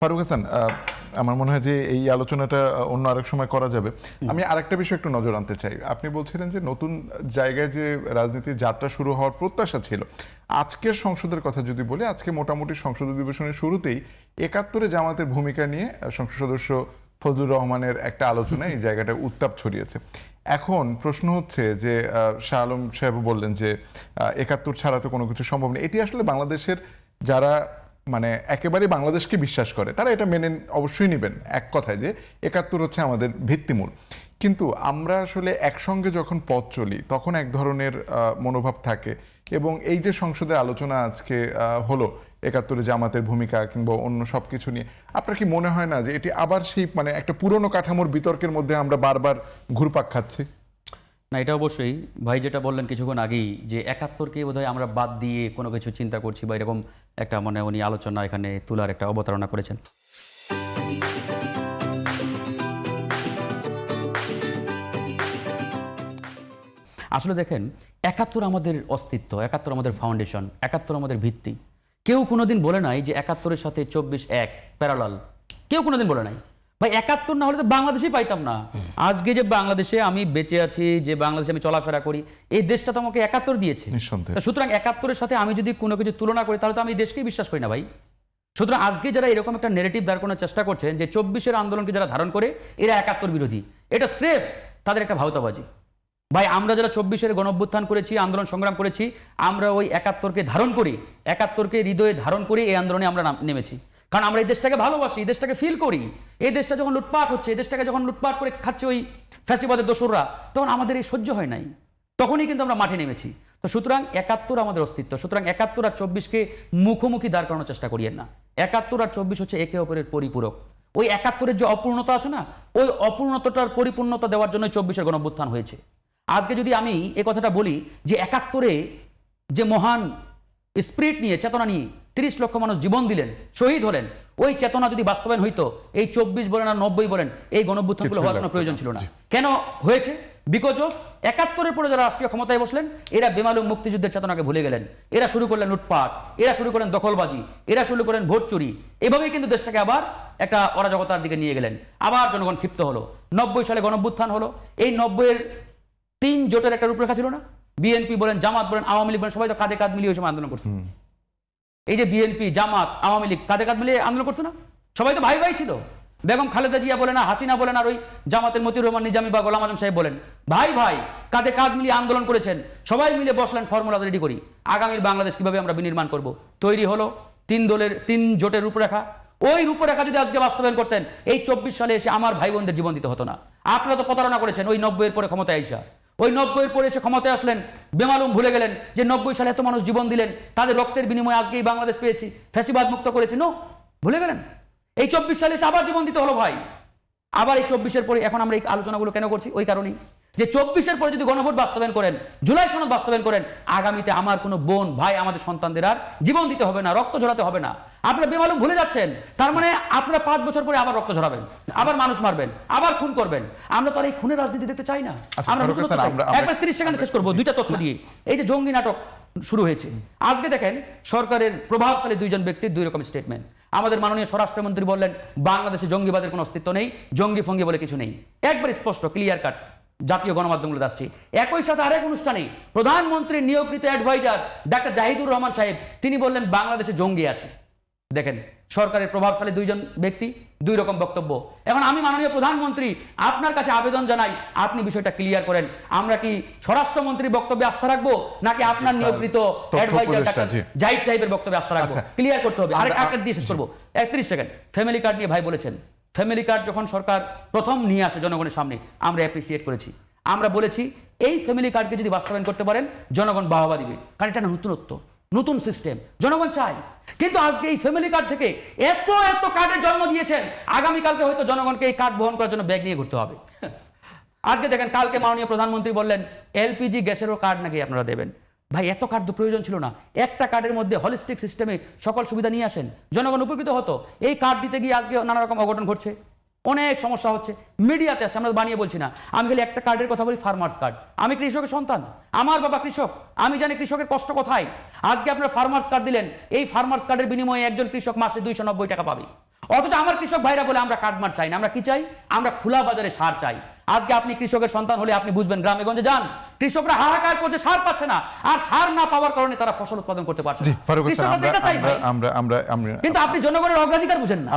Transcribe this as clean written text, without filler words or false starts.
ফারুক হাসান, আমার মনে হয় যে এই আলোচনাটা অন্য আরেক সময় করা যাবে। আমি আরেকটা বিষয় একটু নজর আনতে চাই। আপনি বলছিলেন যে নতুন জায়গায় যে রাজনীতির যাত্রা শুরু হওয়ার প্রত্যাশা ছিল, আজকের সংসদের কথা যদি বলি, আজকে মোটামুটি সংসদ অধিবেশনের শুরুতেই ৭১-এ জামাতের ভূমিকা নিয়ে সংসদ সদস্য ফজলুর রহমানের একটা আলোচনায় এই জায়গাটা উত্তাপ ছড়িয়েছে। এখন প্রশ্ন হচ্ছে যে শাহ আলম সাহেব বললেন যে ৭১ ছাড়া তো কোনো কিছু সম্ভব নেই। এটি আসলে বাংলাদেশের যারা মানে একেবারে বাংলাদেশকে বিশ্বাস করে তারা এটা মেনে অবশ্যই নেবেন এক কথায় যে ৭১ হচ্ছে আমাদের ভিত্তিমূল। কিন্তু আমরা আসলে একসঙ্গে যখন পথ চলি তখন এক ধরনের মনোভাব থাকে, এবং এই যে সংসদের আলোচনা আজকে হলো ৭১-এ জামাতের ভূমিকা কিংবা অন্য সব কিছু নিয়ে, আপনার কি মনে হয় না যে এটি আবার সেই মানে একটা পুরনো কাঠামোর বিতর্কের মধ্যে আমরা বারবার ঘুরপাক খাচ্ছি? না, এটা অবশ্যই ভাই যেটা বললেন কিছুক্ষণ আগেই যে ৭১-কে বোধহয় আমরা বাদ দিয়ে কোনো কিছু চিন্তা করছি বা এরকম একটা মানে উনি আলোচনা এখানে তোলার একটা অবতারণা করেছেন। আসলে দেখেন, ৭১ আমাদের অস্তিত্ব, ৭১ আমাদের ফাউন্ডেশন, ৭১ আমাদের ভিত্তি। কেউ কোনোদিন বলে নাই যে ৭১-এর সাথে ২৪-১ প্যারালাল, কেউ কোনোদিন বলে নাই। ভাই ৭১ না হলে তো বাংলাদেশেই পাইতাম না। আজকে যে বাংলাদেশে আমি বেঁচে আছি, যে বাংলাদেশে আমি চলাফেরা করি, এই দেশটা তো আমাকে ৭১ দিয়েছে। সুতরাং ৭১-এর সাথে আমি যদি কোনো কিছু তুলনা করি তাহলে তো আমি এই দেশকেই বিশ্বাস করি না ভাই। সুতরাং আজকে যারা এরকম একটা নেগেটিভ দাঁড় করানোর চেষ্টা করছেন যে ২৪-এর আন্দোলনকে যারা ধারণ করে এরা ৭১ বিরোধী, এটা স্রেফ তাদের একটা ভাওতাবাজি। ভাই আমরা যারা ২৪-এর গণঅভ্যুত্থান করেছি, আন্দোলন সংগ্রাম করেছি, আমরা ওই ৭১-কে ধারণ করি, ৭১-কে হৃদয়ে ধারণ করি এই আন্দোলনে আমরা নেমেছি। কারণ আমরা এই দেশটাকে ভালোবাসি, এই দেশটাকে ফিল করি। এই দেশটা যখন লুটপাট হচ্ছে, এই দেশটাকে যখন লুটপাট করে খাচ্ছে ওই ফ্যাসিবাদের দোসররা, তখন আমাদের এই সহ্য হয় নাই, তখনই কিন্তু আমরা মাঠে নেমেছি। তো সুতরাং ৭১ আমাদের অস্তিত্ব। সুতরাং ৭১ আর ২৪-কে মুখোমুখি দাঁড় করানোর চেষ্টা করিয়েন না। ৭১ আর ২৪ হচ্ছে একে অপরের পরিপূরক। ওই ৭১-এর যে অপূর্ণতা আছে না, ওই অপূর্ণতাটার পরিপূর্ণতা দেওয়ার জন্য ২৪-এর গণঅভ্যুত্থান হয়েছে। আজকে যদি আমি এই কথাটা বলি যে ৭১-এ যে মহান স্পিরিট নিয়ে, চেতনা নিয়ে ৩০ লক্ষ মানুষ জীবন দিলেন, শহীদ হলেন, ওই চেতনা যদি বাস্তবায়ন হইতো, এই ২৪ বলেন আর ৯০ বলেন, এই গণঅভ্যুত্থানগুলো হওয়ার কোনো প্রয়োজন ছিল না। কেন হয়েছে? বিকজ অফ ৭১-এর পরে যারা রাষ্ট্রীয় ক্ষমতায় বসলেন, এরা বেমালুম মুক্তিযুদ্ধের চেতনাকে ভুলে গেলেন। এরা শুরু করলেন লুটপাট, এরা শুরু করলেন দখলবাজি, এরা শুরু করেন ভোট চুরি। এভাবেই কিন্তু দেশটাকে আবার একটা অরাজকতার দিকে নিয়ে গেলেন। আবার জনগণ ক্ষিপ্ত হলো। ৯০ সালে গণঅভ্যুত্থান হলো। এই ৯০-এর ৩ জোটের একটা রূপরেখা ছিল না? বিএনপি বলেন, জামাত বলেন, আওয়ামী লীগ বলেন, সবাই তো কাঁধে কাঁধ মিলিয়ে ওই সময় আন্দোলন করছে। এই যে বিএনপি, জামাত, আওয়ামী লীগ কাঁধে কাঁধ মিলিয়ে আন্দোলন করছে না? সবাই তো ভাই ভাই ছিল। বেগম খালেদা জিয়া বলেন, আর হাসিনা বলেন, আর ওই জামাতের মতিউর রহমান নিজামী বা গোলাম আজম সাহেব বলেন, ভাই ভাই কাঁধে কাঁধ মিলিয়ে আন্দোলন করেছেন। সবাই মিলে বসলেন, ফর্মুলা রেডি করি, আগামীর বাংলাদেশ কিভাবে আমরা বিনির্মাণ করব। তৈরি হলো ৩ জোটের রূপরেখা। ওই রূপরেখা যদি আজকে বাস্তবায়ন করতেন, এই ২৪ সালে এসে আমার ভাই বোনদের জীবন দিতে হতো না। আপনারা তো প্রতারণা করেছেন ওই ৯০-এর পরে ক্ষমতায় আইসা। ওই ৯০-এর পরে এসে ক্ষমতায় আসলেন, বেমালুম ভুলে গেলেন যে ৯০ সালে এত মানুষ জীবন দিলেন, তাদের রক্তের বিনিময়ে আজকে এই বাংলাদেশ পেয়েছি, ফ্যাসিবাদ মুক্ত করেছি। নো, ভুলে গেলেন। এই ২৪ সালে এসে আবার জীবন দিতে হলো ভাই। আবার এই ২৪-এর পরে এখন আমরা এই আলোচনাগুলো কেন করছি? ওই কারণেই যে ২৪-এর পরে যদি গণভোট বাস্তবায়ন করেন, জুলাই সনদ বাস্তবায়ন করেন, আগামীতে আমার কোনো বোন ভাই, আমাদের সন্তানদের আর জীবন দিতে হবে না, রক্ত ঝরাতে হবে না। আপনারা বেমালুম ভুলে যাচ্ছেন। তার মানে আপনারা ৫ বছর পরে আবার রক্ত ঝরাবেন, আবার মানুষ মারবেন, আবার খুন করবেন। আমরা তো আর এই খুনের রাজনীতি দেখতে চাই না। আমরা একবার ৩০ সেকেন্ডে শেষ করবো দুইটা তথ্য দিয়ে। এই যে জঙ্গি নাটক শুরু হয়েছে, আজকে দেখেন সরকারের প্রভাবশালী ২ জন ব্যক্তির ২ রকম স্টেটমেন্ট। আমাদের মাননীয় স্বরাষ্ট্রমন্ত্রী বললেন বাংলাদেশে জঙ্গিবাদের কোনো অস্তিত্ব নেই, জঙ্গি ফঙ্গি বলে কিছু নেই। একবার স্পষ্ট, ক্লিয়ার কাট, জাতীয় গণমাধ্যমগুলো আসছে। একই সাথে আরেক অনুষ্ঠানে প্রধানমন্ত্রীর নিয়োগকৃত অ্যাডভাইজার ডাক্তার জাহিদুর রহমান সাহেব তিনি বললেন বাংলাদেশে জঙ্গি আছে। দেখেন সরকারের প্রভাবশালী ২ জন ব্যক্তি ২ রকম বক্তব্য। এখন আমি মাননীয় প্রধানমন্ত্রী আপনার কাছে আবেদন জানাই, আপনি বিষয়টা ক্লিয়ার করেন। আমরা কি স্বরাষ্ট্রমন্ত্রীর বক্তব্যে আস্থা রাখবো, নাকি আপনার নিয়োগকৃত অ্যাডভাইজার ডাক্তার জাহিদ সাহেবের বক্তব্যে আস্থা রাখবো? ক্লিয়ার করতে হবে। আরেক দিয়ে শেষ করবো, ৩১ সেকেন্ড। ফ্যামিলি কার্ড নিয়ে ভাই বলেছেন, ফ্যামিলি কার্ড যখন সরকার প্রথম নিয়ে আসে জনগণের সামনে, আমরা অ্যাপ্রিসিয়েট করেছি। আমরা বলেছি এই ফ্যামিলি কার্ডকে যদি বাস্তবায়ন করতে পারেন জনগণ বাহবা দিবে, কারণ এটা নতুনত্ব, নতুন সিস্টেম, জনগণ চায়। কিন্তু আজকে এই ফ্যামিলি কার্ড থেকে এত এত কার্ডের জন্ম দিয়েছেন, আগামীকালকে হয়তো জনগণকে এই কার্ড বহন করার জন্য ব্যাগ নিয়ে ঘুরতে হবে। আজকে দেখেন কালকে মাননীয় প্রধানমন্ত্রী বললেন এলপিজি গ্যাসেরও কার্ড নাকি আপনারা দেবেন। ভাই এত কার্ড তো প্রয়োজন ছিল না। একটা কার্ডের মধ্যে হলিস্টিক সিস্টেমে সকল সুবিধা নিয়ে আসেন, জনগণ উপকৃত হতো। এই কার্ড দিতে গিয়ে আজকে নানা রকম অঘটন ঘটছে। অনেক সমস্যা হচ্ছে, মিডিয়াতে আসছে, আমরা বানিয়ে বলছি না। আমি খালি একটা কার্ডের কথা বলি, ফার্মার্স কার্ড। আমি কৃষকের সন্তান, আমার বাবা কৃষক, আমি জানি কৃষকের কষ্ট কোথায়। আজকে আপনারা ফার্মার্স কার্ড দিলেন, এই ফার্মার্স কার্ডের বিনিময়ে একজন কৃষক মাসে 290 টাকা পাবে। অথচ আমার কৃষক ভাইরা বলে আমরা কার্ড মার্ট চাই না, আমরা কি চাই? আমরা খোলা বাজারে সার চাই। আজকে আপনি কৃষকের সন্তান হলে আপনি বুঝবেন, গ্রামে গঞ্জে যান, কৃষকরা হাহাকার করছে, সার পাচ্ছে না, আর সার না পাওয়ার কারণে তারা ফসল উৎপাদন করতে পারছে না। জি ফারুক হাসান, কৃষকরা তো এটা চাই ভাই। আমরা কিন্তু আপনি জনগণের অগ্রাধিকার বুঝেন না।